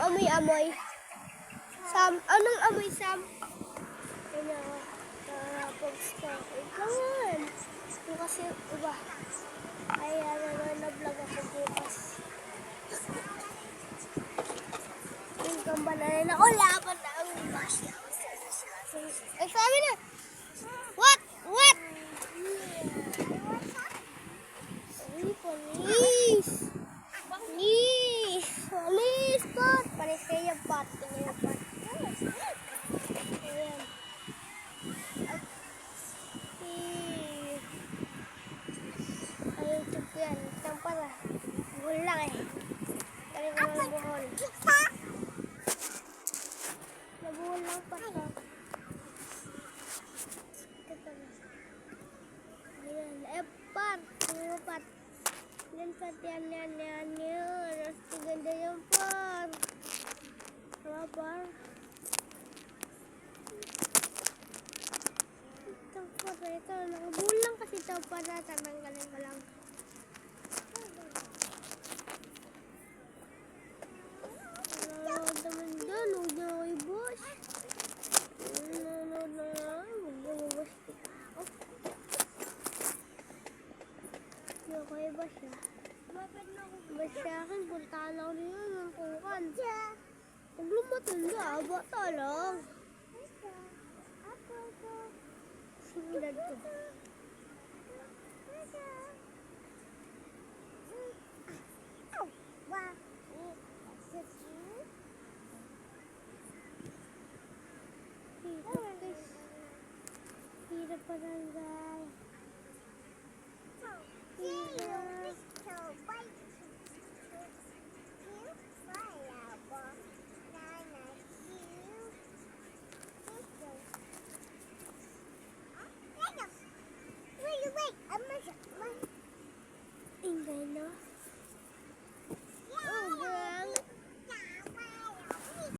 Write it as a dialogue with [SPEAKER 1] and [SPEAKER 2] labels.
[SPEAKER 1] amoy-amoy. Sam, anong amoy, Sam? Ano, pag-start. Ganyan. Yung kasi iba. Ay, na-vlog ako bukas. Yung kambalan na, laban na ang basya. Ay, sabi na. What? What? Ay, police. Police. Police, pot. Panis kayo, pot. Tingnan yung pot. Ayan. Ay, ito yan. Isang pala. Buhol lang eh. Kali ko ng buhol. Nabuhol lang pa ito. Ayan. Pat. Ano pat? Yan pat yan. Mas ganda yung pat. Ano pat? Itong pat. Ito. Nakabuhol lang kasi ito para tatanggalin ko lang. Okay ba siya? Basta akin, puntaan ako niyo ng kukan. Huwag lumatanda, bata lang. Singilad ko. Hirap pa lang, guys.